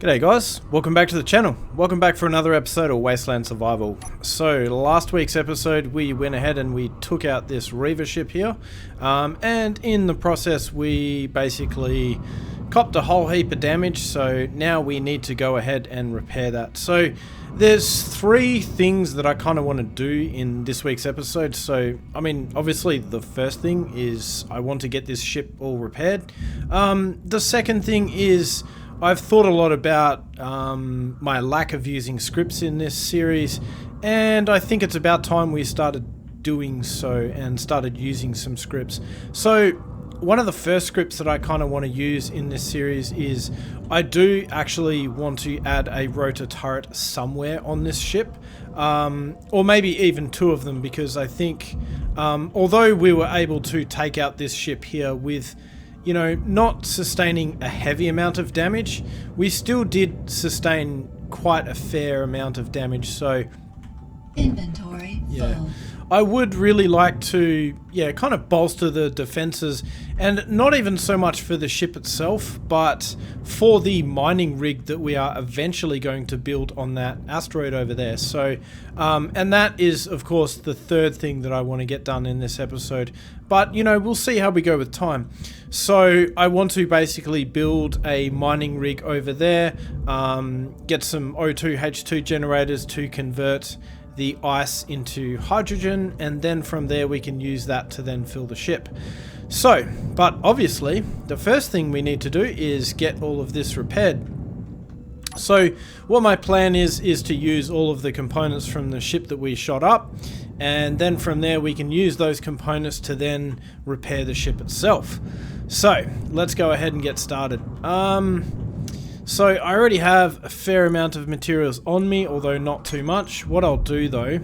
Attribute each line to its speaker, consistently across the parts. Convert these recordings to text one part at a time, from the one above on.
Speaker 1: G'day guys, welcome back to the channel. Welcome back for another episode of Wasteland Survival. So last week's episode we went ahead and we took out this Reaver ship here, and in the process we basically copped a whole heap of damage, so now we need to go ahead and repair that. So there's three things that I kind of want to do in this week's episode. So I mean, obviously the first thing is I want to get this ship all repaired. The second thing is I've thought a lot about my lack of using scripts in this series, and I think it's about time we started doing so and started using some scripts. So one of the first scripts that I kind of want to use in this series is I do actually want to add a rotor turret somewhere on this ship, or maybe even two of them, because I think although we were able to take out this ship here with, you know, not sustaining a heavy amount of damage, we still did sustain quite a fair amount of damage. So
Speaker 2: inventory full.
Speaker 1: I would really like to, kind of bolster the defenses, and not even so much for the ship itself, but for the mining rig that we are eventually going to build on that asteroid over there. So, and that is, of course, the third thing that I want to get done in this episode. But, you know, we'll see how we go with time. So I want to basically build a mining rig over there, get some O2 H2 generators to convert the ice into hydrogen, and then from there we can use that to then fill the ship. So, but obviously the first thing we need to do is get all of this repaired. So what my plan is to use all of the components from the ship that we shot up, and then from there we can use those components to then repair the ship itself. So let's go ahead and get started. So I already have a fair amount of materials on me, although not too much. What I'll do though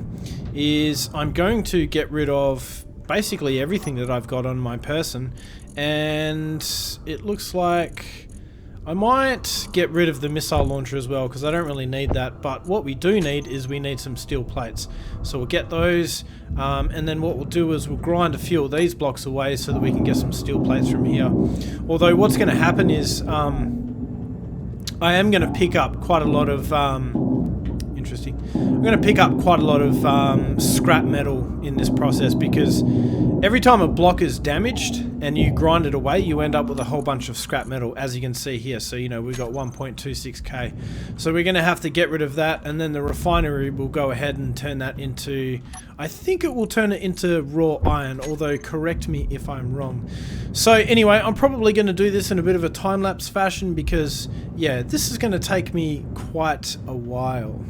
Speaker 1: is I'm going to get rid of basically everything that I've got on my person, and it looks like I might get rid of the missile launcher as well, because I don't really need that. But what we do need is we need some steel plates. So we'll get those, and then what we'll do is we'll grind a few of these blocks away so that we can get some steel plates from here. Although what's going to happen is I am going to pick up quite a lot of interesting. I'm going to pick up quite a lot of scrap metal in this process, because every time a block is damaged and you grind it away, you end up with a whole bunch of scrap metal, as you can see here. So, you know, we've got 1.26k. So we're going to have to get rid of that, and then the refinery will go ahead and turn that into, I think it will turn it into raw iron, although correct me if I'm wrong. So anyway, I'm probably going to do this in a bit of a time-lapse fashion, because yeah, this is going to take me quite a while.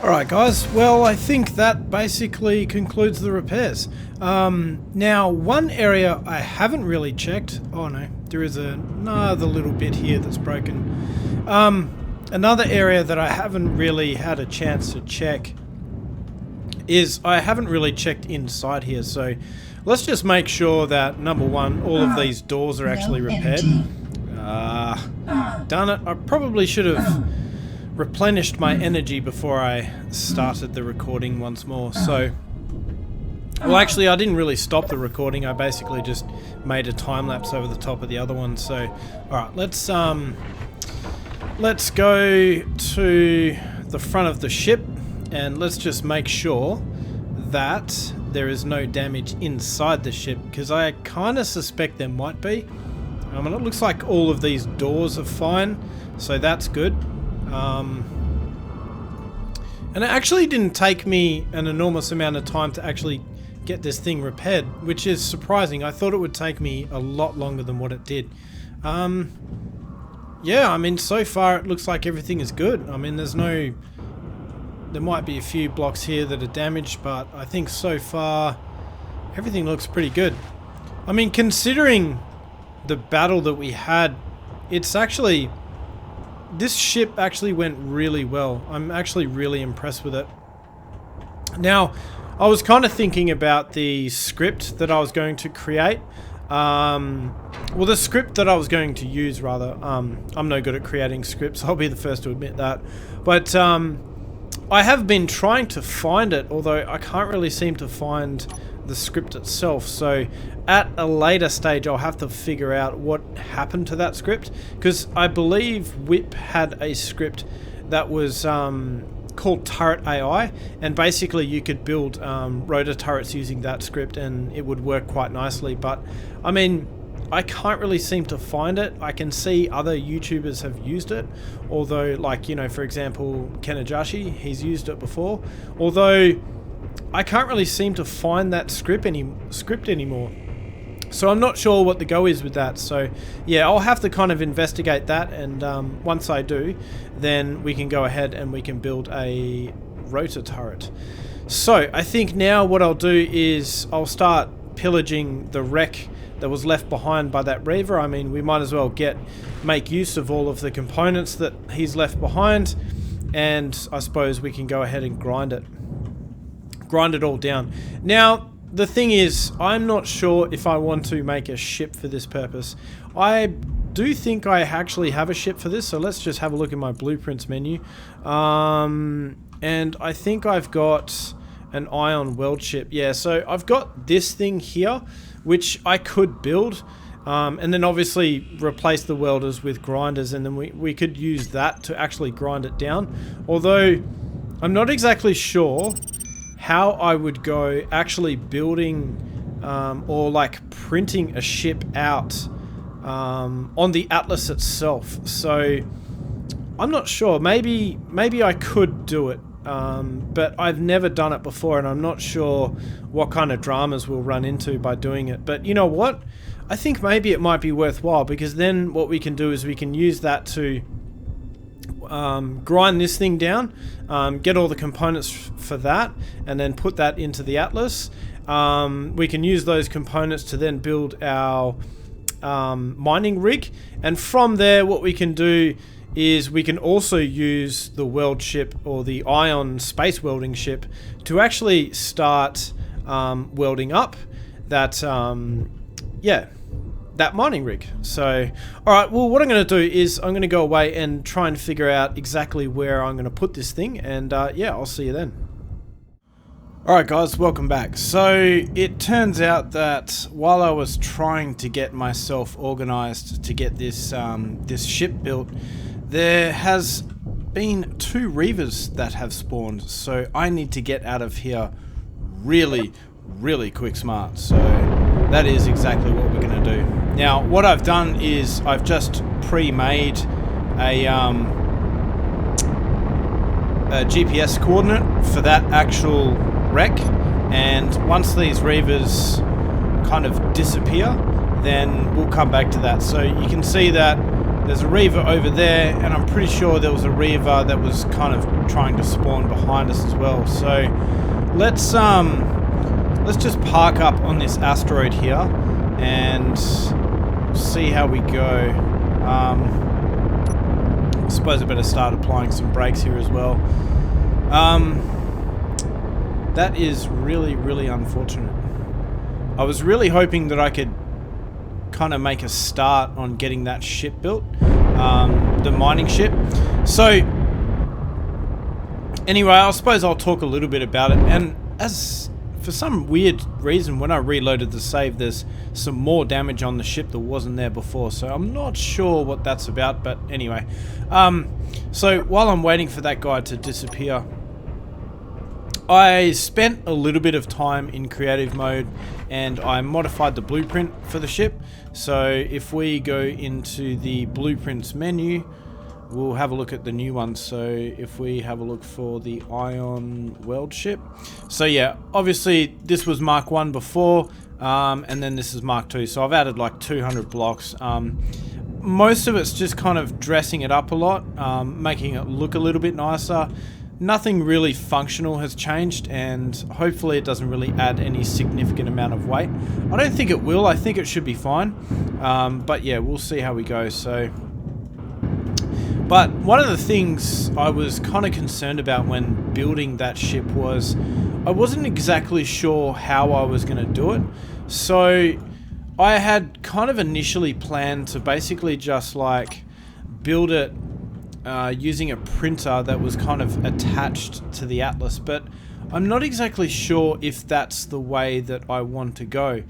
Speaker 1: Alright guys, well I think that basically concludes the repairs. Now one area I haven't really checked, oh no, there is another little bit here that's broken. Another area that I haven't really had a chance to check is I haven't really checked inside here, so let's just make sure that number one, all of these doors are actually repaired. Darn it, I probably should have replenished my energy before I started the recording once more. So, well actually I didn't really stop the recording, I basically just made a time lapse over the top of the other one. So, alright, let's go to the front of the ship and let's just make sure that there is no damage inside the ship, because I kind of suspect there might be. And it looks like all of these doors are fine, so that's good. And it actually didn't take me an enormous amount of time to actually get this thing repaired, which is surprising. I thought it would take me a lot longer than what it did. Yeah, I mean, so far it looks like everything is good. I mean, there might be a few blocks here that are damaged, but I think so far everything looks pretty good. I mean, considering the battle that we had, it's actually... this ship actually went really well. I'm actually really impressed with it. Now, I was kind of thinking about the script that I was going to create. Well, the script that I was going to use, rather. I'm no good at creating scripts. I'll be the first to admit that. But I have been trying to find it, although I can't really seem to find the script itself. So at a later stage I'll have to figure out what happened to that script, because I believe Whip had a script that was called Turret AI, and basically you could build rotor turrets using that script and it would work quite nicely. But I mean, I can't really seem to find it. I can see other YouTubers have used it, although, like, you know, for example, Kenajashi, he's used it before, although I can't really seem to find that script anymore. So I'm not sure what the go is with that. So yeah, I'll have to kind of investigate that, and once I do, then we can go ahead and we can build a rotor turret. So I think now what I'll do is I'll start pillaging the wreck that was left behind by that Reaver. I mean, we might as well make use of all of the components that he's left behind, and I suppose we can go ahead and grind it all down. Now, the thing is, I'm not sure if I want to make a ship for this purpose. I do think I actually have a ship for this, so let's just have a look in my blueprints menu. And I think I've got an ion weld ship. Yeah, so I've got this thing here, which I could build, and then obviously replace the welders with grinders, and then we could use that to actually grind it down. Although, I'm not exactly sure how I would go actually building or like printing a ship out on the Atlas itself. So I'm not sure. Maybe I could do it, but I've never done it before, and I'm not sure what kind of dramas we'll run into by doing it. But you know what? I think maybe it might be worthwhile, because then what we can do is we can use that to grind this thing down, get all the components for that, and then put that into the Atlas. We can use those components to then build our mining rig, and from there what we can do is we can also use the weld ship, or the ion space welding ship, to actually start welding up that that mining rig. So, alright, well, what I'm going to do is I'm going to go away and try and figure out exactly where I'm going to put this thing, and yeah, I'll see you then. Alright guys, welcome back. So, it turns out that while I was trying to get myself organized to get this this ship built, there has been 2 Reavers that have spawned, so I need to get out of here really quick smart. So that is exactly what we're going to do. Now, what I've done is I've just pre-made a GPS coordinate for that actual wreck, and once these Reavers kind of disappear, then we'll come back to that. So you can see that There's a Reaver over there, and I'm pretty sure there was a Reaver that was kind of trying to spawn behind us as well. So let's just park up on this asteroid here and see how we go. I suppose I better start applying some brakes here as well. That is really, really unfortunate. I was really hoping that I could kind of make a start on getting that ship built, the mining ship. So anyway, I suppose I'll talk a little bit about it. And as for some weird reason, when I reloaded the save, there's some more damage on the ship that wasn't there before, so I'm not sure what that's about. But anyway, so while I'm waiting for that guy to disappear, I spent a little bit of time in creative mode and I modified the blueprint for the ship. So if we go into the blueprints menu, we'll have a look at the new one. So if we have a look for the ion weld ship, so yeah, obviously this was Mark 1 before, and then this is Mark 2. So I've added like 200 blocks. Most of it's just kind of dressing it up a lot, making it look a little bit nicer. Nothing really functional has changed, and hopefully it doesn't really add any significant amount of weight. I don't think it will. I think it should be fine. But yeah, we'll see how we go. So, but one of the things I was kind of concerned about when building that ship was I wasn't exactly sure how I was going to do it. So I had kind of initially planned to basically just like build it using a printer that was kind of attached to the Atlas, but I'm not exactly sure if that's the way that I want to go.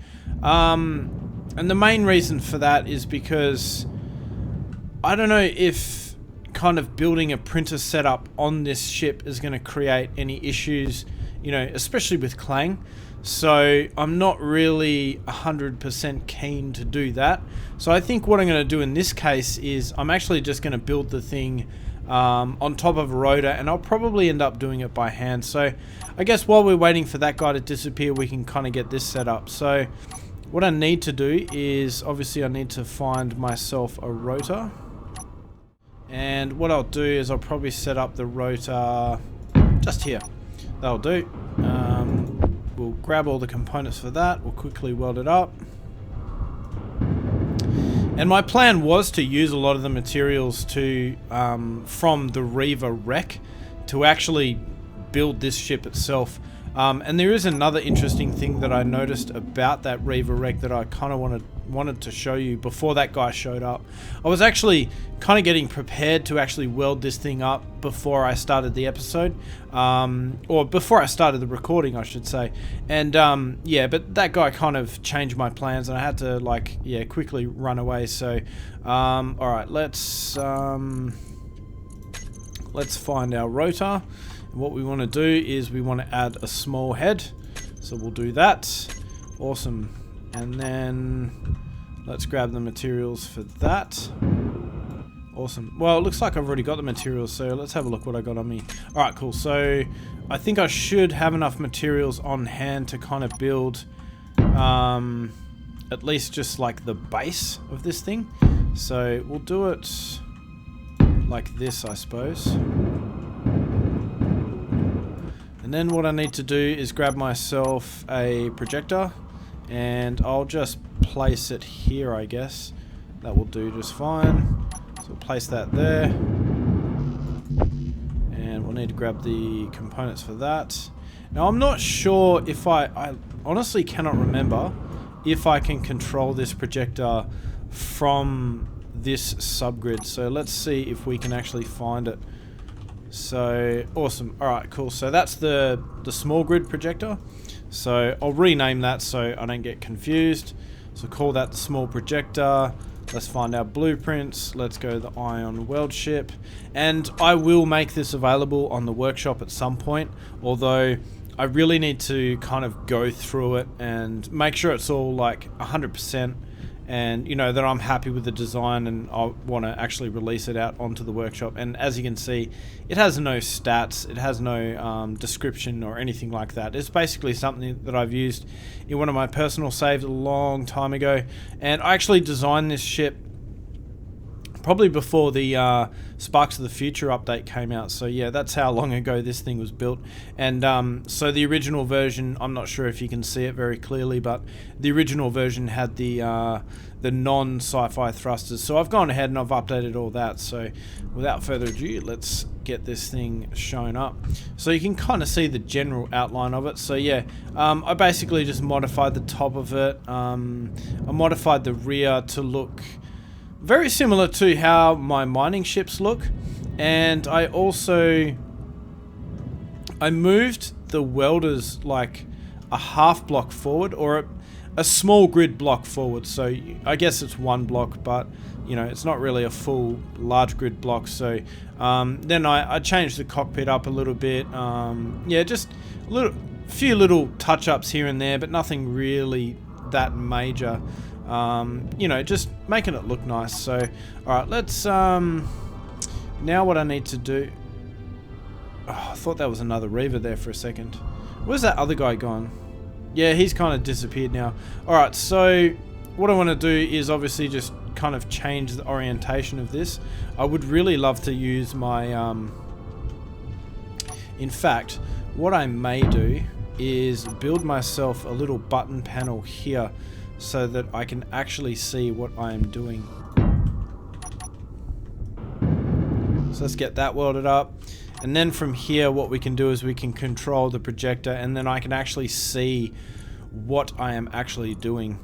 Speaker 1: And the main reason for that is because I don't know if kind of building a printer setup on this ship is going to create any issues, you know, especially with Clang. So I'm not really 100% keen to do that. So I think what I'm going to do in this case is I'm actually just going to build the thing on top of a rotor, and I'll probably end up doing it by hand. So I guess while we're waiting for that guy to disappear, we can kind of get this set up. So what I need to do is obviously I need to find myself a rotor, and what I'll do is I'll probably set up the rotor just here. That'll do. We'll grab all the components for that. We'll quickly weld it up. And my plan was to use a lot of the materials to from the Reaver wreck to actually build this ship itself. And there is another interesting thing that I noticed about that Reaver wreck that I kind of wanted to show you before that guy showed up. I was actually kind of getting prepared to actually weld this thing up before I started the episode, or before I started the recording, I should say. And yeah, but that guy kind of changed my plans, and I had to like, yeah, quickly run away. So all right, let's find our rotor. What we want to do is we want to add a small head, so we'll do that. Awesome. And then let's grab the materials for that. Awesome. Well, it looks like I've already got the materials, so let's have a look what I got on me. Alright, cool. So I think I should have enough materials on hand to kind of build at least just like the base of this thing. So we'll do it like this, I suppose. And then what I need to do is grab myself a projector, and I'll just place it here, I guess. That will do just fine. So we'll place that there. And we'll need to grab the components for that. Now I'm not sure if I honestly cannot remember if I can control this projector from this subgrid. So let's see if we can actually find it. So awesome. Alright, cool. So that's the small grid projector. So I'll rename that so I don't get confused. So call that the small projector. Let's find our blueprints. Let's go to the ion weld ship. And I will make this available on the workshop at some point, although I really need to kind of go through it and make sure it's all like 100%, and you know that I'm happy with the design, and I want to actually release it out onto the workshop. And as you can see, it has no stats, it has no description or anything like that. It's basically something that I've used in one of my personal saves a long time ago, and I actually designed this ship Probably before the Sparks of the Future update came out. So yeah, that's how long ago this thing was built. And so the original version, I'm not sure if you can see it very clearly, but the original version had the non-sci-fi thrusters. So I've gone ahead and I've updated all that. So without further ado, let's get this thing shown up. So you can kind of see the general outline of it. So yeah, I basically just modified the top of it. I modified the rear to look very similar to how my mining ships look, and I moved the welders like a half block forward, or a small grid block forward. So I guess it's one block, but you know, it's not really a full large grid block. So then I changed the cockpit up a little bit. Yeah, just few little touch-ups here and there, but nothing really that major. You know, just making it look nice. So, alright, let's, now what I need to do... Oh, I thought that was another Reaver there for a second. Where's that other guy gone? Yeah, he's kind of disappeared now. Alright, so what I want to do is obviously just kind of change the orientation of this. I would really love to use my, in fact, what I may do is build myself a little button panel here, so that I can actually see what I am doing. So let's get that welded up. And then from here, what we can do is we can control the projector, and then I can actually see what I am actually doing.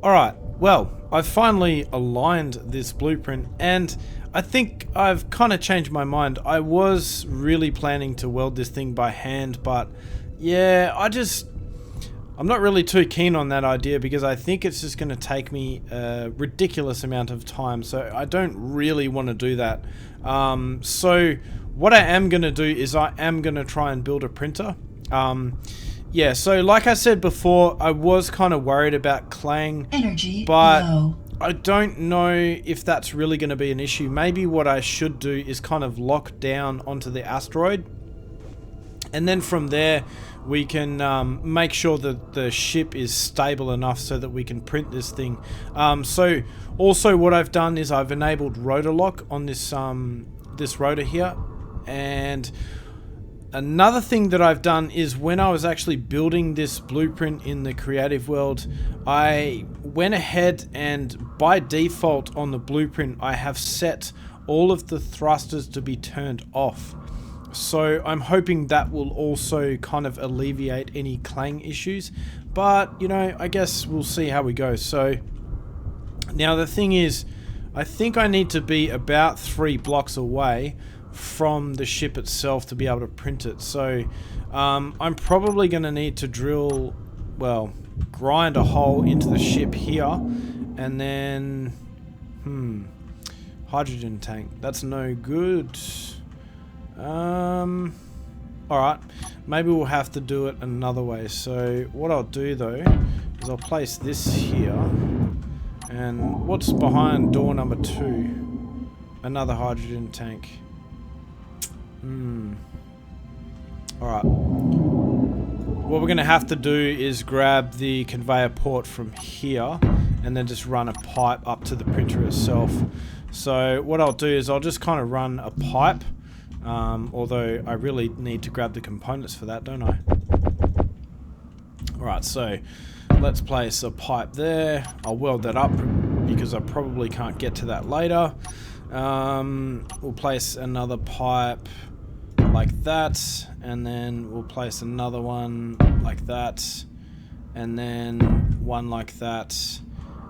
Speaker 1: Alright, well, I've finally aligned this blueprint, and I think I've kind of changed my mind. I was really planning to weld this thing by hand, but yeah, I'm not really too keen on that idea, because I think it's just going to take me a ridiculous amount of time, so I don't really want to do that. So what I am going to do is I am going to try and build a printer. Yeah, so like I said before, I was kind of worried about clang, but low. I don't know if that's really going to be an issue. Maybe what I should do is kind of lock down onto the asteroid, and then from there we can make sure that the ship is stable enough so that we can print this thing. So also what I've done is I've enabled rotor lock on this this rotor here. And another thing that I've done is when I was actually building this blueprint in the creative world, I went ahead and by default on the blueprint I have set all of the thrusters to be turned off. So I'm hoping that will also kind of alleviate any clang issues, but you know, I guess we'll see how we go. So now the thing is, I think I need to be about 3 blocks away from the ship itself to be able to print it. So I'm probably going to need to drill, well, grind a hole into the ship here, and then hydrogen tank, that's no good. Alright, maybe we'll have to do it another way. So what I'll do though is I'll place this here, and what's behind door number 2? Another hydrogen tank. Alright, what we're gonna have to do is grab the conveyor port from here and then just run a pipe up to the printer itself. So what I'll do is I'll just kind of run a pipe. Although I really need to grab the components for that, don't I? Alright, so let's place a pipe there. I'll weld that up because I probably can't get to that later. We'll place another pipe like that, and then we'll place another one like that, and then one like that,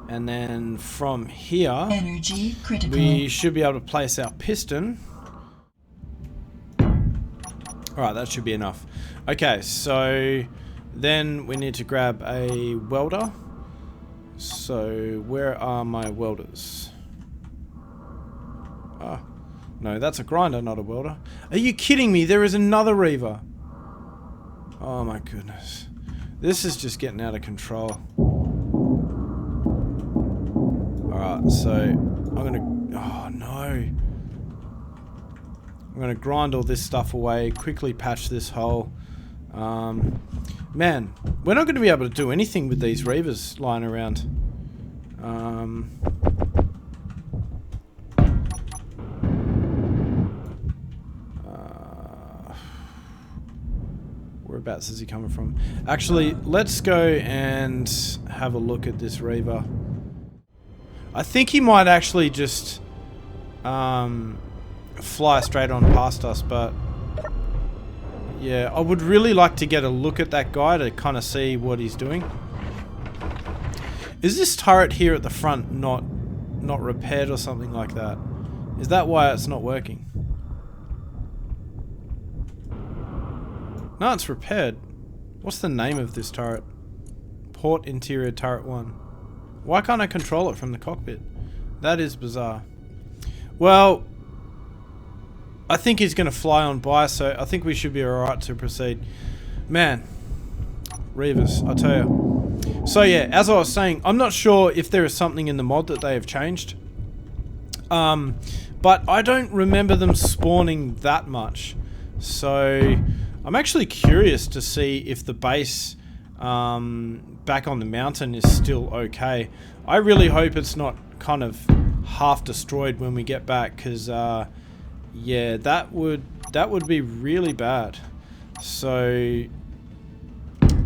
Speaker 1: and then from here
Speaker 2: energy critical.
Speaker 1: We should be able to place our piston. Alright, that should be enough. Okay, so then we need to grab a welder. So where are my welders? Ah, no, that's a grinder, not a welder. Are you kidding me? There is another Reaver. Oh my goodness. This is just getting out of control. Alright, so I'm gonna... Oh no. I'm going to grind all this stuff away, quickly patch this hole. Man, we're not going to be able to do anything with these Reavers lying around. Whereabouts is he coming from? Actually, let's go and have a look at this Reaver. I think he might actually just fly straight on past us, but yeah, I would really like to get a look at that guy to kind of see what he's doing. Is this turret here at the front not repaired or something like that? Is that why it's not working? No, it's repaired. What's the name of this turret? Port Interior Turret 1. Why can't I control it from the cockpit? That is bizarre. Well, I think he's going to fly on by, so I think we should be alright to proceed. Man, Reavers, I tell you. So yeah, as I was saying, I'm not sure if there is something in the mod that they have changed. But I don't remember them spawning that much. So I'm actually curious to see if the base back on the mountain is still okay. I really hope it's not kind of half destroyed when we get back, because yeah, that would be really bad. So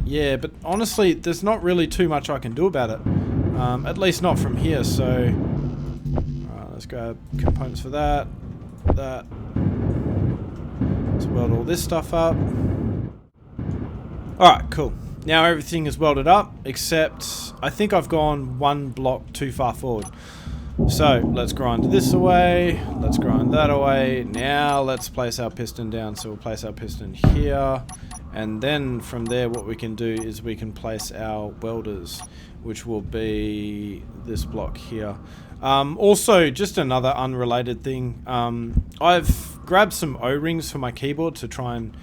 Speaker 1: yeah, but honestly, there's not really too much I can do about it. At least not from here. So alright, let's grab components for that. Let's weld all this stuff up. Alright, cool. Now everything is welded up, except I think I've gone one block too far forward. So let's grind this away, let's grind that away. Now let's place our piston down. So we'll place our piston here, and then from there what we can do is we can place our welders, which will be this block here. Also, just another unrelated thing, I've grabbed some O-rings for my keyboard to try and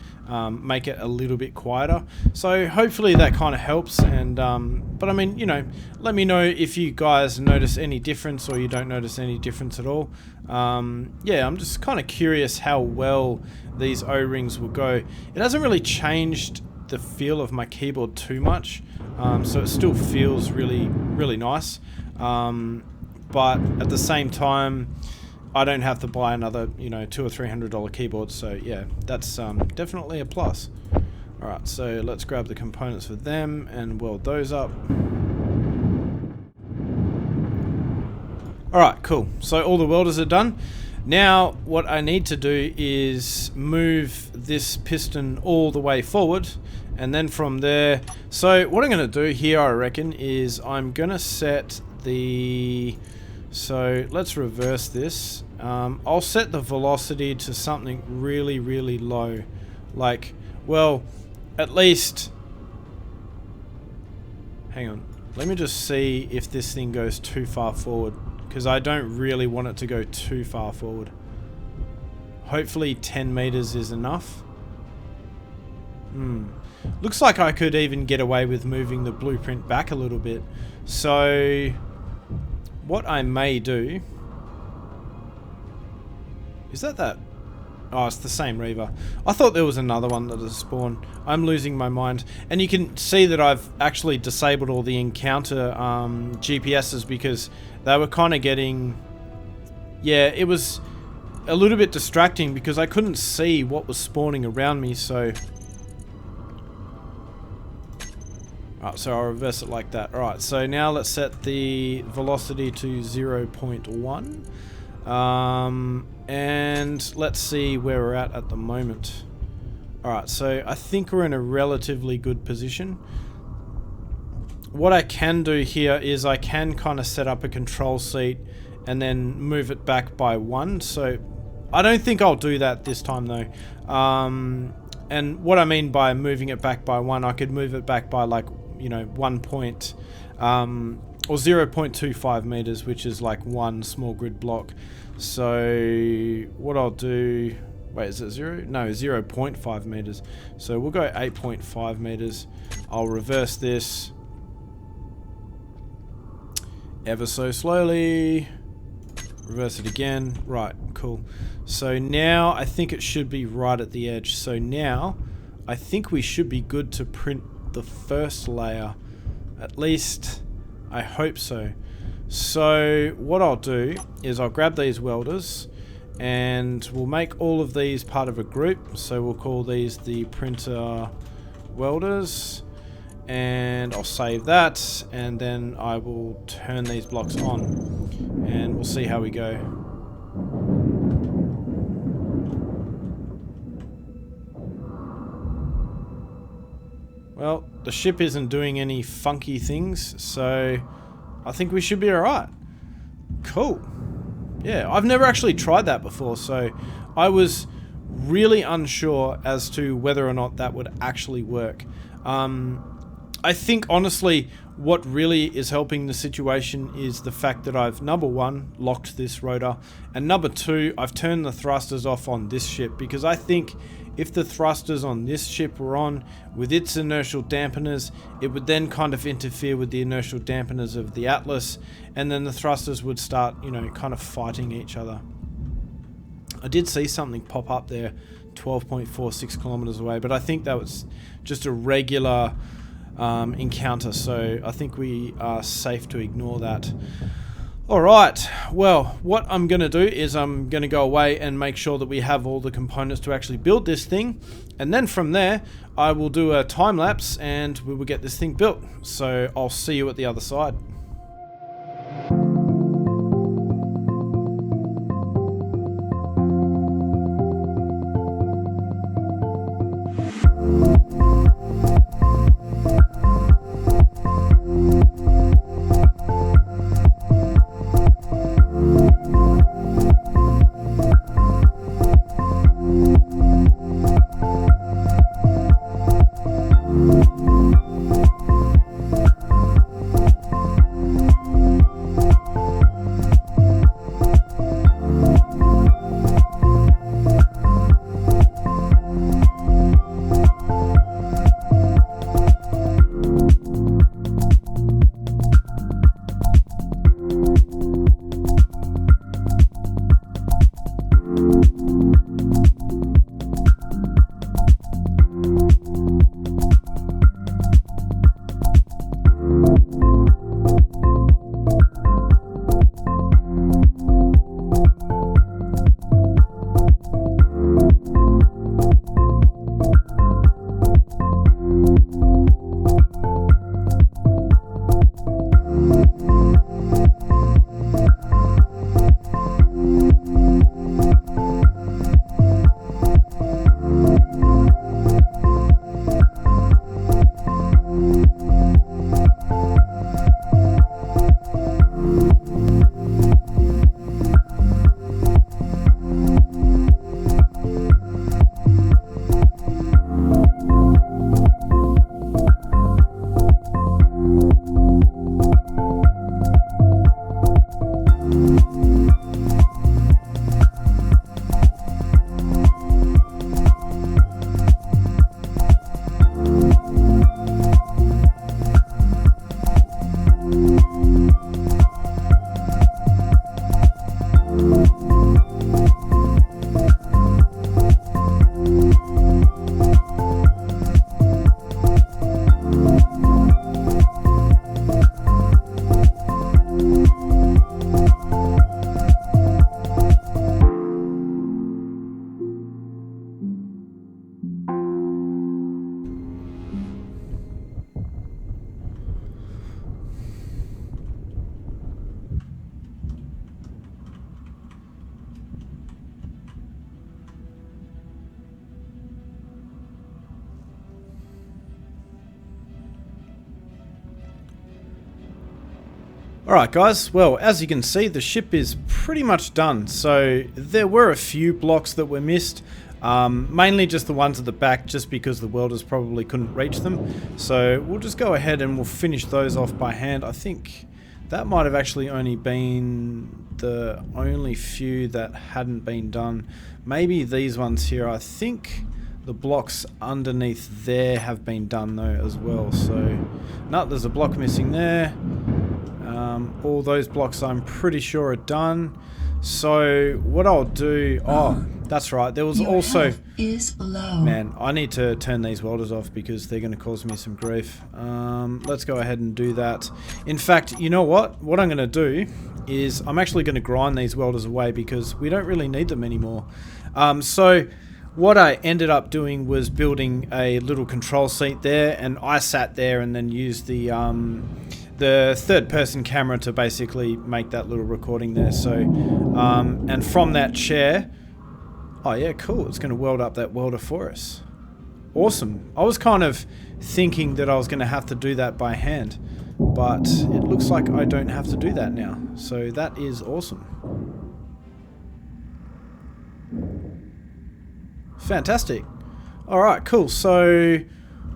Speaker 1: make it a little bit quieter, so hopefully that kind of helps. And but I mean, you know, let me know if you guys notice any difference or you don't notice any difference at all. Yeah, I'm just kind of curious how well these O-rings will go. It hasn't really changed the feel of my keyboard too much, so it still feels really nice, but at the same time I don't have to buy another, you know, $200 or $300 keyboard, so yeah, that's definitely a plus. Alright, so let's grab the components for them and weld those up. Alright, cool. So all the welders are done. Now what I need to do is move this piston all the way forward, and then from there, so what I'm going to do here, I reckon, is I'm going to set the, so let's reverse this. I'll set the velocity to something really low, like, well, at least, hang on, let me just see if this thing goes too far forward, because I don't really want it to go too far forward. Hopefully 10 meters is enough. Looks like I could even get away with moving the blueprint back a little bit. So what I may do, is that? Oh, it's the same Reaver. I thought there was another one that has spawned. I'm losing my mind. And you can see that I've actually disabled all the encounter GPSs, because they were kind of getting, yeah, it was a little bit distracting because I couldn't see what was spawning around me. So alright, so I'll reverse it like that. Alright, so now let's set the velocity to 0.1. And let's see where we're at the moment. Alright, so I think we're in a relatively good position. What I can do here is I can kind of set up a control seat and then move it back by 1. So I don't think I'll do that this time though. And what I mean by moving it back by 1, I could move it back by, like, you know, 1 point, or 0.25 meters, which is like one small grid block. So what I'll do, wait, is it 0? No, 0.5 meters. So we'll go 8.5 meters. I'll reverse this ever so slowly. Reverse it again. Right, cool. So now I think it should be right at the edge. So now I think we should be good to print the first layer. At least I hope so. So what I'll do is I'll grab these welders and we'll make all of these part of a group. So we'll call these the printer welders, and I'll save that, and then I will turn these blocks on, and we'll see how we go. Well, the ship isn't doing any funky things, so I think we should be alright. Cool. Yeah, I've never actually tried that before, so I was really unsure as to whether or not that would actually work. I think, honestly, what really is helping the situation is the fact that I've, number one, locked this rotor, and number two, I've turned the thrusters off on this ship, because I think if the thrusters on this ship were on with its inertial dampeners, it would then kind of interfere with the inertial dampeners of the Atlas, and then the thrusters would start, you know, kind of fighting each other. I did see something pop up there 12.46 kilometers away, but I think that was just a regular encounter, so I think we are safe to ignore that. Alright, well, what I'm going to do is I'm going to go away and make sure that we have all the components to actually build this thing, and then from there I will do a time lapse and we will get this thing built. So I'll see you at the other side. Alright guys, well as you can see the ship is pretty much done. So there were a few blocks that were missed, mainly just the ones at the back just because the welders probably couldn't reach them. So we'll just go ahead and we'll finish those off by hand. I think that might have actually only been the only few that hadn't been done. Maybe these ones here. I think the blocks underneath there have been done though as well. So no, there's a block missing there. All those blocks I'm pretty sure are done. So what I'll do, oh that's right, there was also,
Speaker 2: is low.
Speaker 1: Man, I need to turn these welders off because they're going to cause me some grief. Let's go ahead and do that. In fact, you know what I'm going to do is I'm actually going to grind these welders away because we don't really need them anymore. So what I ended up doing was building a little control seat there, and I sat there and then used the third-person camera to basically make that little recording there. So, and from that chair, oh yeah, cool, it's going to weld up that welder for us. Awesome. I was kind of thinking that I was going to have to do that by hand, but it looks like I don't have to do that now. So that is awesome. Fantastic. Alright, cool. So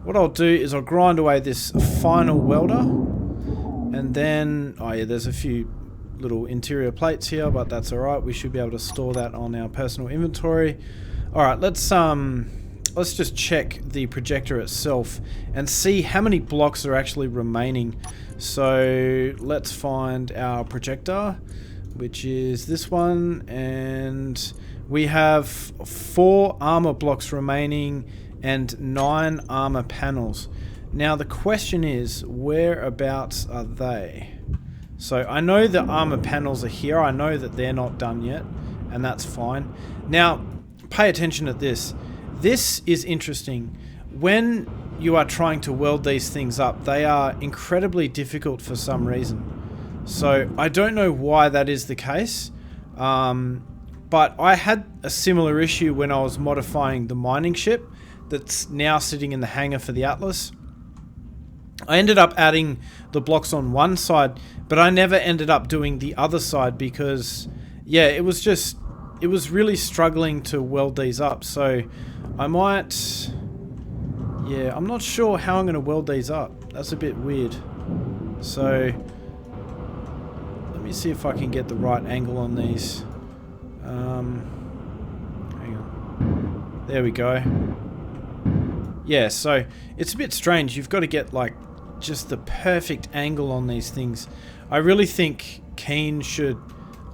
Speaker 1: what I'll do is I'll grind away this final welder, and then, oh yeah, there's a few little interior plates here, but that's alright. We should be able to store that on our personal inventory. Alright, let's just check the projector itself and see how many blocks are actually remaining. So let's find our projector, which is this one, and we have 4 armor blocks remaining and 9 armor panels. Now the question is, whereabouts are they? So I know the armor panels are here. I know that they're not done yet, and that's fine. Now pay attention to this. This is interesting. When you are trying to weld these things up, they are incredibly difficult for some reason. So I don't know why that is the case. But I had a similar issue when I was modifying the mining ship that's now sitting in the hangar for the Atlas. I ended up adding the blocks on one side, but I never ended up doing the other side because, yeah, it was really struggling to weld these up. So I might, yeah, I'm not sure how I'm going to weld these up. That's a bit weird. So let me see if I can get the right angle on these. Hang on. There we go. Yeah, so it's a bit strange. You've got to get like just the perfect angle on these things. I really think Keen should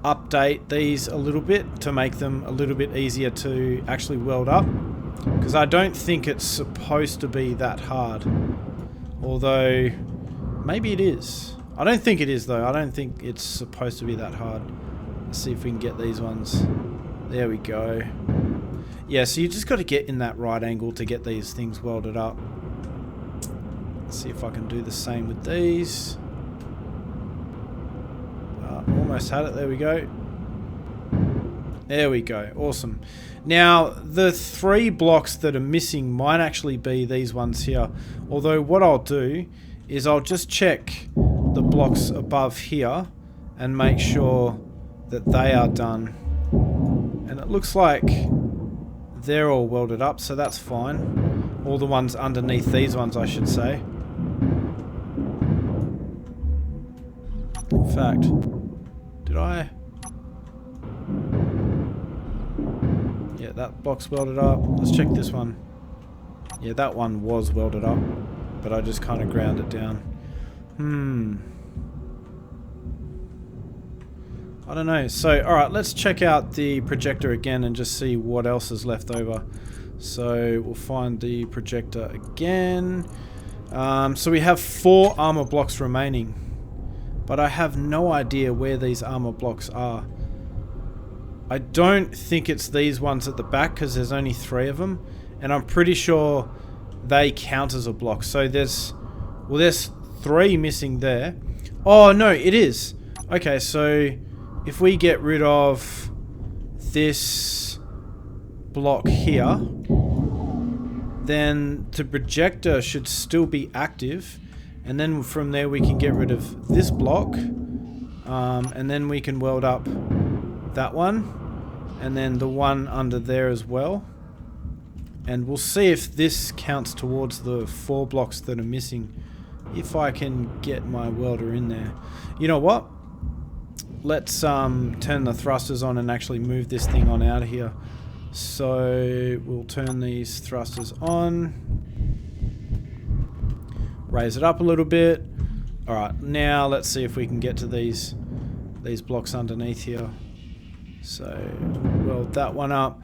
Speaker 1: update these a little bit to make them a little bit easier to actually weld up, because I don't think it's supposed to be that hard. Although maybe it is. I don't think it is though. I don't think it's supposed to be that hard. Let's see if we can get these ones. There we go. Yeah, so you just got to get in that right angle to get these things welded up. Let's see if I can do the same with these. Almost had it. There we go. There we go. Awesome. Now, the 3 blocks that are missing might actually be these ones here. Although what I'll do is I'll just check the blocks above here and make sure that they are done. And it looks like they're all welded up, so that's fine. All the ones underneath these ones, I should say. In fact, did I? Yeah, that block's welded up. Let's check this one. Yeah, that one was welded up, but I just kind of ground it down. I don't know. So, alright, let's check out the projector again and just see what else is left over. So, we'll find the projector again. So we have 4 armor blocks remaining, but I have no idea where these armor blocks are. I don't think it's these ones at the back because there's only 3 of them, and I'm pretty sure they count as a block. So there's 3 missing there. Oh no, it is. Okay, so if we get rid of this block here, then the projector should still be active, and then from there we can get rid of this block, and then we can weld up that one and then the one under there as well, and we'll see if this counts towards the 4 blocks that are missing, if I can get my welder in there. You know what, let's turn the thrusters on and actually move this thing on out of here. So we'll turn these thrusters on, raise it up a little bit. Alright, now let's see if we can get to these blocks underneath here. So weld that one up,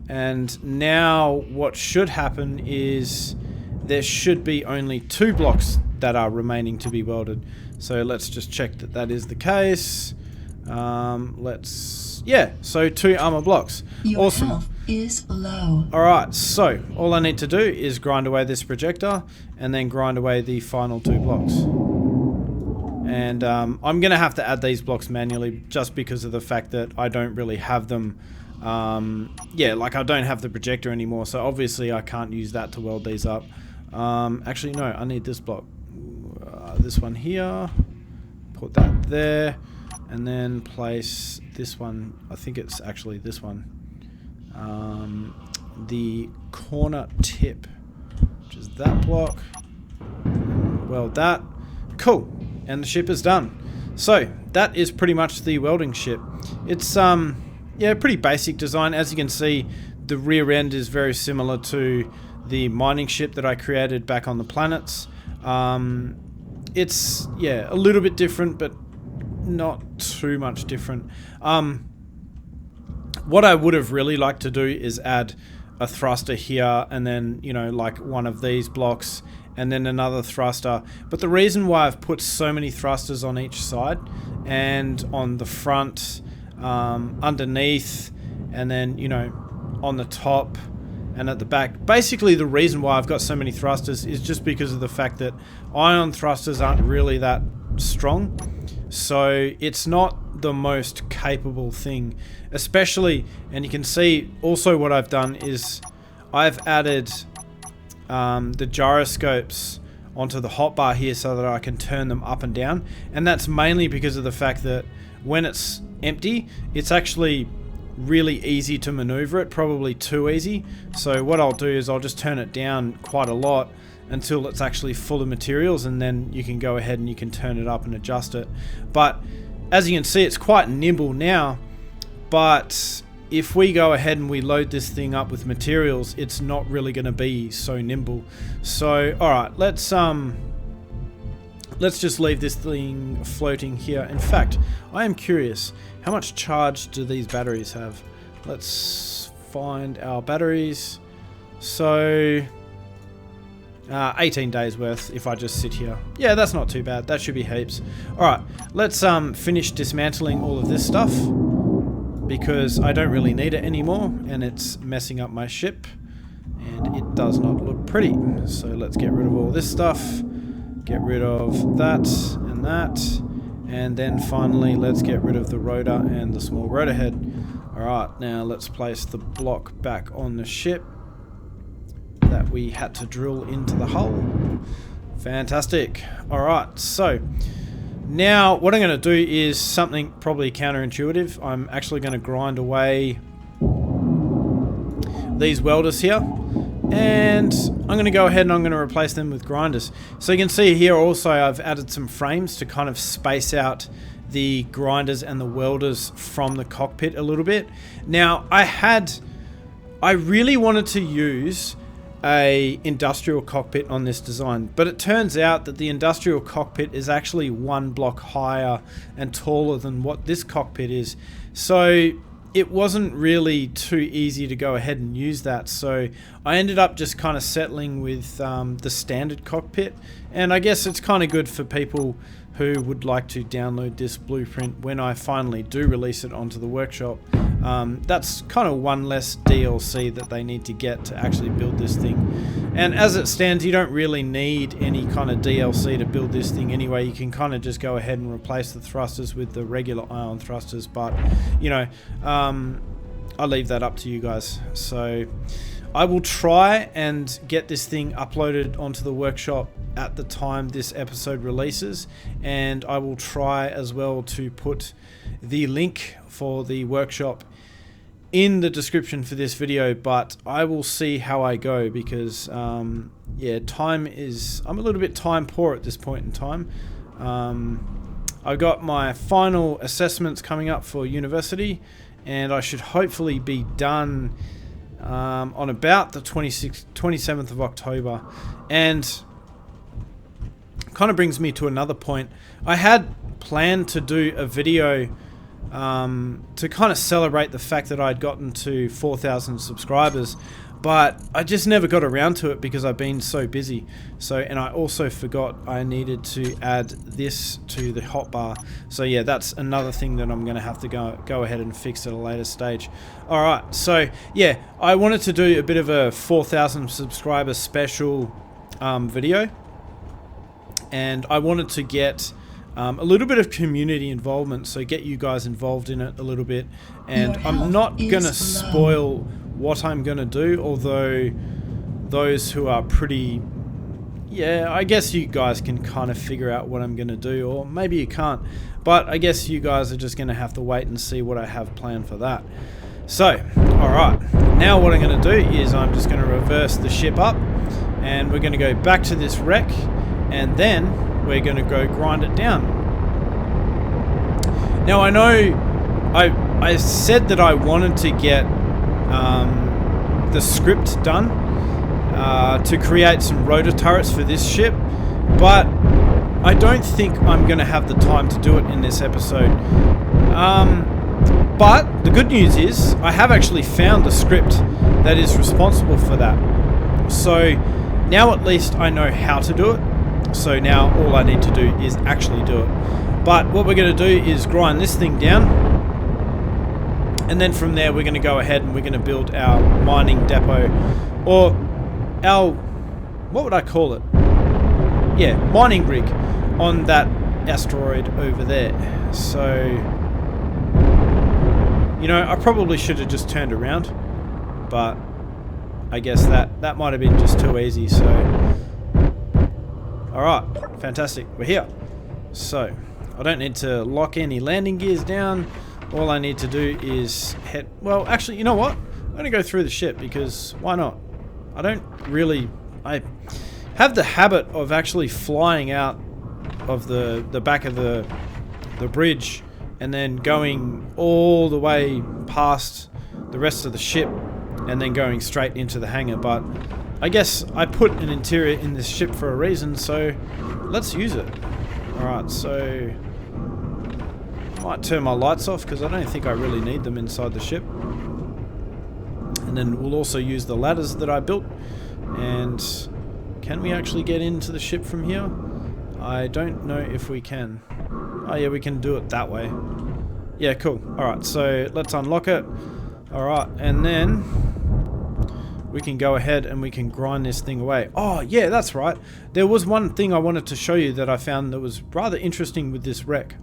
Speaker 1: and now what should happen is there should be only 2 blocks that are remaining to be welded. So let's just check that that is the case. Yeah, so 2 armor blocks.
Speaker 2: Your
Speaker 1: awesome.
Speaker 2: health is low.
Speaker 1: Alright, so all I need to do is grind away this projector and then grind away the final 2 blocks. And I'm going to have to add these blocks manually just because of the fact that I don't really have them. Yeah, like I don't have the projector anymore, so obviously I can't use that to weld these up. Actually, no, I need this block. This one here. Put that there. And then place this one. I think it's actually this one. The corner tip, which is that block. Weld that. Cool. And the ship is done. So that is pretty much the welding ship. It's yeah, pretty basic design. As you can see, the rear end is very similar to the mining ship that I created back on the planets. It's, yeah, a little bit different, but not too much different. What I would have really liked to do is add a thruster here, and then, you know, like one of these blocks, and then another thruster. But the reason why I've put so many thrusters on each side, and on the front, underneath, and then, you know, on the top and at the back. Basically, the reason why I've got so many thrusters is just because of the fact that ion thrusters aren't really that strong. So it's not the most capable thing, especially, and you can see also what I've done is I've added the gyroscopes onto the hotbar here so that I can turn them up and down. And that's mainly because of the fact that when it's empty, it's actually really easy to maneuver it, probably too easy. So what I'll do is I'll just turn it down quite a lot until it's actually full of materials, and then you can go ahead and you can turn it up and adjust it. But as you can see, it's quite nimble now, but if we go ahead and we load this thing up with materials, it's not really going to be so nimble. So alright, let's just leave this thing floating here. In fact, I am curious, how much charge do these batteries have? Let's find our batteries. So 18 days worth if I just sit here. Yeah, that's not too bad. That should be heaps. Alright, let's finish dismantling all of this stuff, because I don't really need it anymore and it's messing up my ship and it does not look pretty. So let's get rid of all this stuff, get rid of that and that, and then finally let's get rid of the rotor and the small rotor head. Alright, now let's place the block back on the ship that we had to drill into the hull. Fantastic. Alright, so now what I'm going to do is something probably counterintuitive. I'm actually going to grind away these welders here, and I'm going to go ahead and I'm going to replace them with grinders. So you can see here also I've added some frames to kind of space out the grinders and the welders from the cockpit a little bit. Now I really wanted to use a industrial cockpit on this design, but it turns out that the industrial cockpit is actually 1 block higher and taller than what this cockpit is, so it wasn't really too easy to go ahead and use that. So I ended up just kind of settling with the standard cockpit, and I guess it's kind of good for people who would like to download this blueprint when I finally do release it onto the workshop. That's kind of one less DLC that they need to get to actually build this thing. And as it stands, you don't really need any kind of DLC to build this thing anyway. You can kind of just go ahead and replace the thrusters with the regular ion thrusters, but you know, I'll leave that up to you guys. So I will try and get this thing uploaded onto the workshop at the time this episode releases, and I will try as well to put the link for the workshop in the description for this video, but I will see how I go, because yeah, I'm a little bit time poor at this point in time. I've got my final assessments coming up for university, and I should hopefully be done on about the 27th of October. And kind of brings me to another point. I had planned to do a video to kind of celebrate the fact that I'd gotten to 4,000 subscribers, but I just never got around to it because I've been so busy. So, and I also forgot I needed to add this to the hotbar. So yeah, that's another thing that I'm going to have to go ahead and fix at a later stage. Alright, so yeah, I wanted to do a bit of a 4,000 subscriber special video. And I wanted to get a little bit of community involvement, so get you guys involved in it a little bit. And I'm not going to spoil what I'm going to do, although those who are pretty... Yeah, I guess you guys can kind of figure out what I'm going to do, or maybe you can't. But I guess you guys are just going to have to wait and see what I have planned for that. So, alright. Now what I'm going to do is I'm just going to reverse the ship up, and we're going to go back to this wreck, and then we're going to go grind it down. Now I know I said that I wanted to get the script done to create some rotor turrets for this ship, but I don't think I'm going to have the time to do it in this episode. But the good news is I have actually found the script that is responsible for that. So now at least I know how to do it. So now all I need to do is actually do it. But what we're going to do is grind this thing down, and then from there we're going to go ahead and we're going to build our mining depot, or our, what would I call it? Yeah, mining rig on that asteroid over there. So, you know, I probably should have just turned around, but I guess that might have been just too easy. So alright, fantastic, we're here. So, I don't need to lock any landing gears down. All I need to do is head... Well, actually, you know what? I'm going to go through the ship, because why not? I don't really... I have the habit of actually flying out of the back of the bridge and then going all the way past the rest of the ship and then going straight into the hangar, but I guess I put an interior in this ship for a reason, so let's use it. Alright, so I might turn my lights off because I don't think I really need them inside the ship. And then we'll also use the ladders that I built. And can we actually get into the ship from here? I don't know if we can. Oh yeah, we can do it that way. Yeah, cool. Alright, so let's unlock it. Alright, and then we can go ahead and we can grind this thing away. Oh, yeah, that's right. There was one thing I wanted to show you that I found that was rather interesting with this wreck.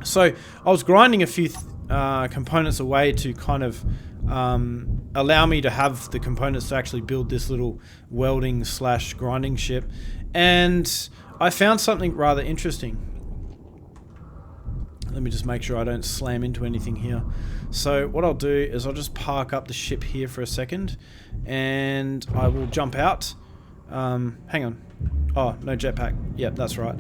Speaker 1: So, I was grinding a few components away to kind of allow me to have the components to actually build this little welding / grinding ship. And I found something rather interesting. Let me just make sure I don't slam into anything here. So what I'll do is I'll just park up the ship here for a second, and I will jump out. Hang on. Oh, no jetpack. Yep, that's right.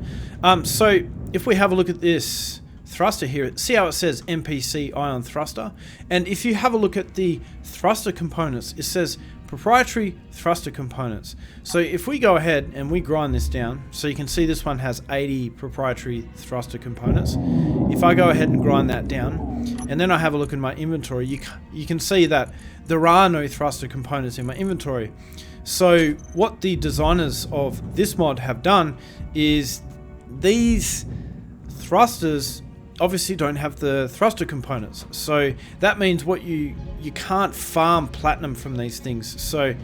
Speaker 1: So if we have a look at this thruster here, see how it says NPC ion thruster? And if you have a look at the thruster components, it says proprietary thruster components. So if we go ahead and we grind this down, so you can see this one has 80 proprietary thruster components. If I go ahead and grind that down, and then I have a look in my inventory, you can see that there are no thruster components in my inventory. So what the designers of this mod have done is these thrusters obviously don't have the thruster components, so that means what you can't farm platinum from these things. So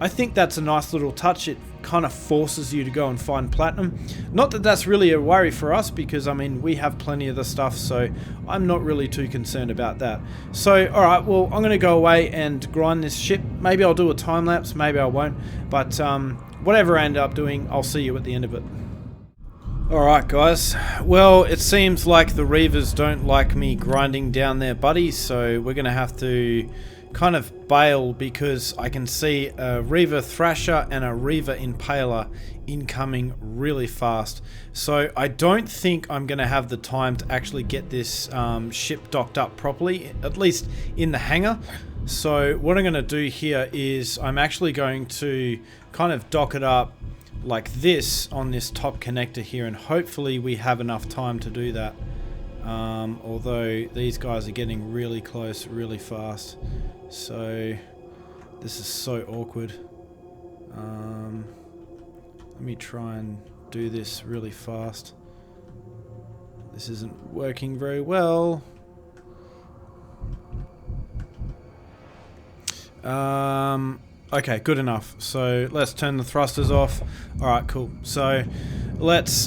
Speaker 1: I think that's a nice little touch. It kind of forces you to go and find platinum. Not that that's really a worry for us, because I mean we have plenty of the stuff, so I'm not really too concerned about that. So alright, well I'm gonna go away and grind this ship. Maybe I'll do a time lapse, maybe I won't, but whatever I end up doing, I'll see you at the end of it. Alright guys, well it seems like the Reavers don't like me grinding down their buddies, so we're going to have to kind of bail, because I can see a Reaver Thrasher and a Reaver Impaler incoming really fast. So I don't think I'm going to have the time to actually get this ship docked up properly, at least in the hangar. So what I'm going to do here is I'm actually going to kind of dock it up like this on this top connector here, and hopefully we have enough time to do that. Although these guys are getting really close really fast, so This is so awkward. Let me try and do this really fast. This isn't working very well. Okay, good enough. So let's turn the thrusters off. Alright, cool. So let's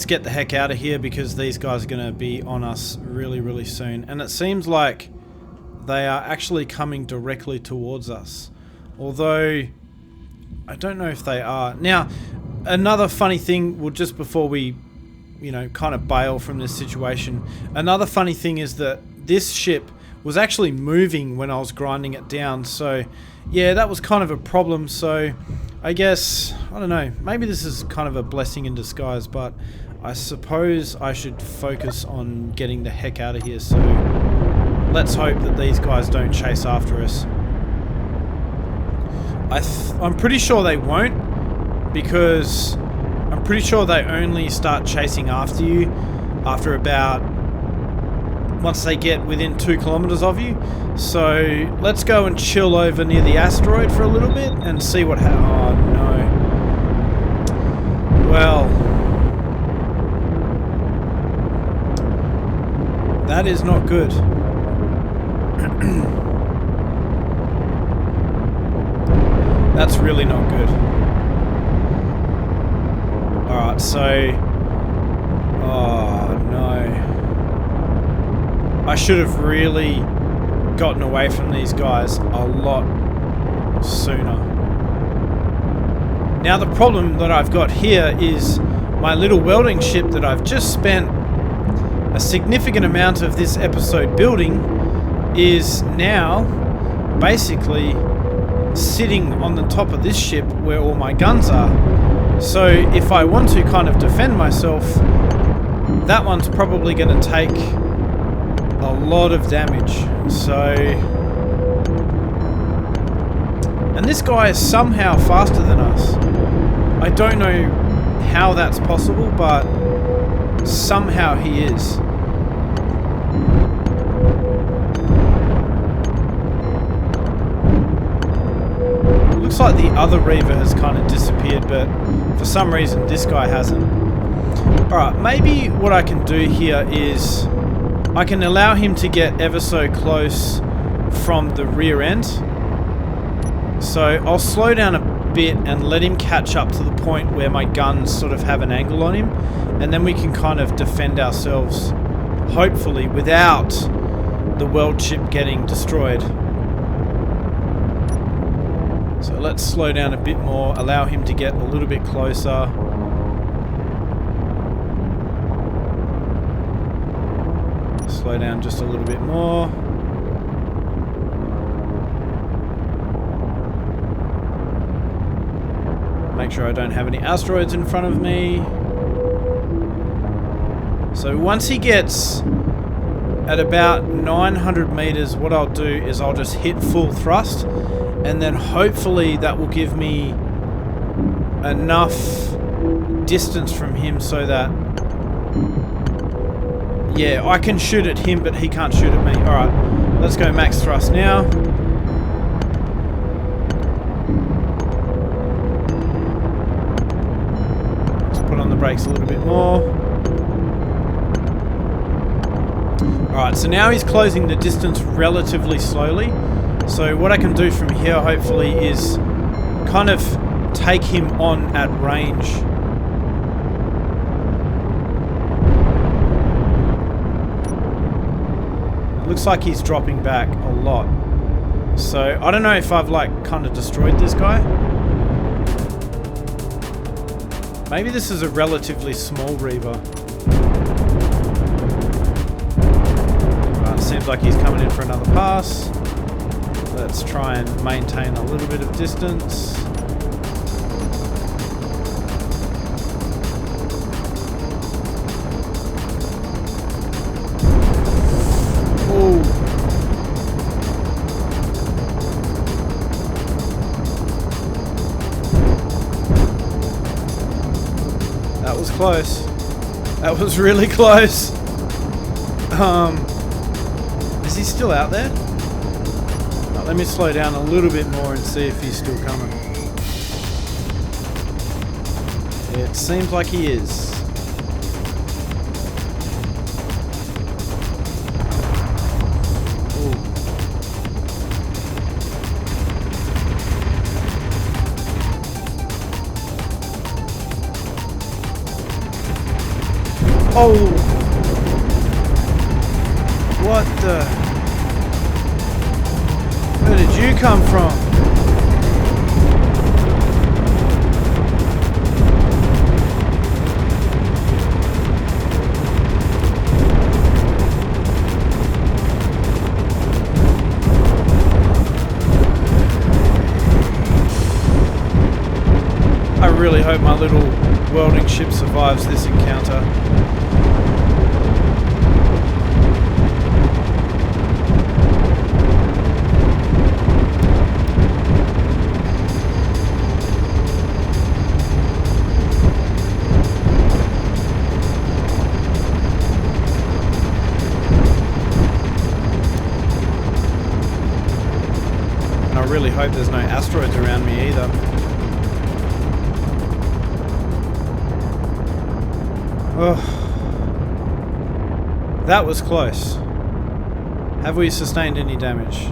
Speaker 1: get the heck out of here because these guys are going to be on us really, really soon. And it seems like they are actually coming directly towards us. Although, I don't know if they are. Now, another funny thing, well, just before we, you know, kind of bail from this situation, another funny thing is that this ship was actually moving when I was grinding it down. So, yeah, that was kind of a problem. So, I guess, I don't know, maybe this is kind of a blessing in disguise, but I suppose I should focus on getting the heck out of here. So, let's hope that these guys don't chase after us. I'm pretty sure they won't, because I'm pretty sure they only start chasing after you after about, once they get within 2 kilometers of you. So let's go and chill over near the asteroid for a little bit and see what happens. Oh no. Well, that is not good. That's really not good. Alright, so... oh no. I should have really gotten away from these guys a lot sooner. Now the problem that I've got here is my little welding ship that I've just spent a significant amount of this episode building is now basically sitting on the top of this ship where all my guns are. So if I want to kind of defend myself, that one's probably going to take a lot of damage. So, and this guy is somehow faster than us. I don't know how that's possible, but somehow he is. Looks like the other Reaver has kind of disappeared, but for some reason this guy hasn't. Alright, maybe what I can do here is I can allow him to get ever so close from the rear end. So I'll slow down a bit and let him catch up to the point where my guns sort of have an angle on him, and then we can kind of defend ourselves, hopefully without the weld ship getting destroyed. So let's slow down a bit more, allow him to get a little bit closer. Slow down just a little bit more. Make sure I don't have any asteroids in front of me. So once he gets at about 900 meters, what I'll do is I'll just hit full thrust, and then hopefully that will give me enough distance from him so that, yeah, I can shoot at him but he can't shoot at me. Alright, let's go max thrust now. Let's put on the brakes a little bit more. Alright, so now he's closing the distance relatively slowly. So what I can do from here, hopefully, is kind of take him on at range. It looks like he's dropping back a lot. So I don't know if I've like kind of destroyed this guy. Maybe this is a relatively small Reaver. Right, seems like he's coming in for another pass. Let's try and maintain a little bit of distance. Ooh. That was close. That was really close. Is he still out there? Let me slow down a little bit more and see if he's still coming. It seems like he is. Oh! What the? Where did you come from? I really hope my little welding ship survives this encounter. I really hope there's no asteroids around me either. Oh, that was close. Have we sustained any damage?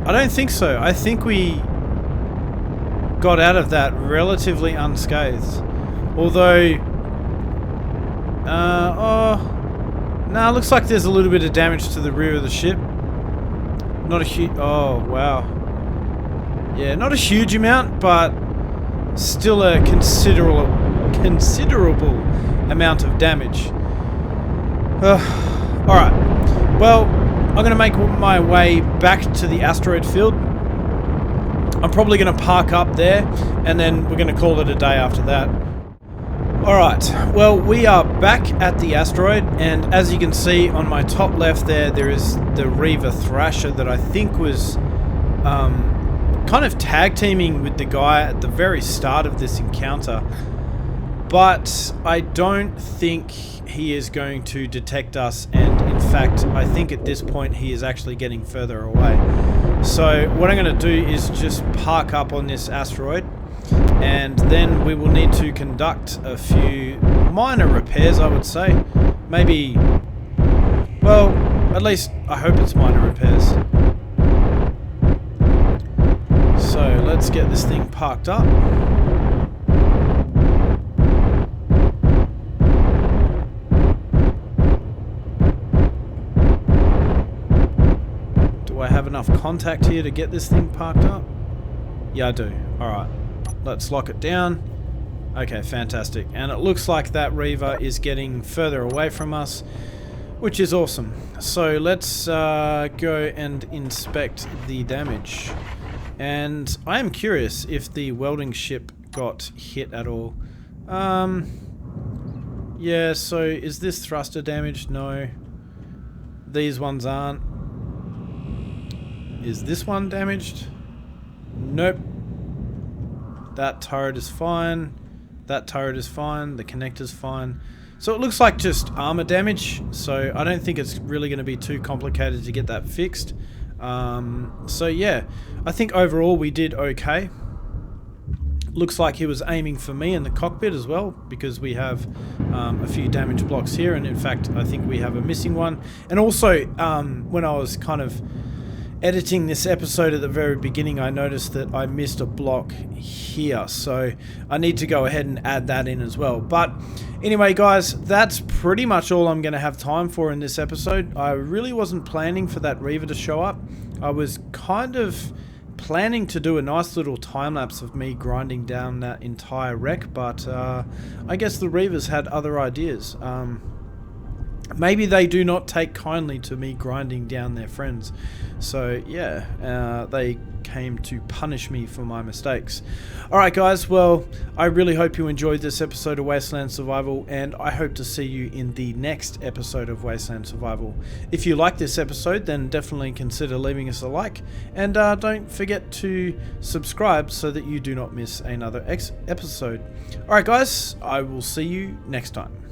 Speaker 1: I don't think so. I think we got out of that relatively unscathed. Although, nah, looks like there's a little bit of damage to the rear of the ship. Not a huge, oh wow. Yeah, not a huge amount, but still a considerable amount of damage. Alright, well, I'm going to make my way back to the asteroid field. I'm probably going to park up there, and then we're going to call it a day after that. Alright, well, we are back at the asteroid, and as you can see on my top left there is the Reaver Thrasher that I think was kind of tag teaming with the guy at the very start of this encounter. But I don't think he is going to detect us, and in fact I think at this point he is actually getting further away. So what I'm going to do is just park up on this asteroid, and then we will need to conduct a few minor repairs, I would say. Maybe, well, at least I hope it's minor repairs. So let's get this thing parked up. Do I have enough contact here to get this thing parked up? Yeah, I do. Alright, let's lock it down. Okay, fantastic. And it looks like that Reaver is getting further away from us, which is awesome. So let's go and inspect the damage. And I am curious if the welding ship got hit at all. Yeah, so is this thruster damaged? No. These ones aren't. Is this one damaged? Nope. That turret is fine. That turret is fine. The connector's fine. So it looks like just armor damage. So I don't think it's really going to be too complicated to get that fixed. So yeah, I think overall we did okay. Looks like he was aiming for me in the cockpit as well, because we have a few damage blocks here, and in fact I think we have a missing one. And also when I was kind of editing this episode at the very beginning, I noticed that I missed a block here, so I need to go ahead and add that in as well. But anyway guys, that's pretty much all I'm going to have time for in this episode. I really wasn't planning for that Reaver to show up. I was kind of planning to do a nice little time-lapse of me grinding down that entire wreck, but I guess the Reavers had other ideas. Maybe they do not take kindly to me grinding down their friends. So yeah, they came to punish me for my mistakes. Alright guys, well, I really hope you enjoyed this episode of Wasteland Survival, and I hope to see you in the next episode of Wasteland Survival. If you like this episode, then definitely consider leaving us a like, and don't forget to subscribe so that you do not miss another episode. Alright guys, I will see you next time.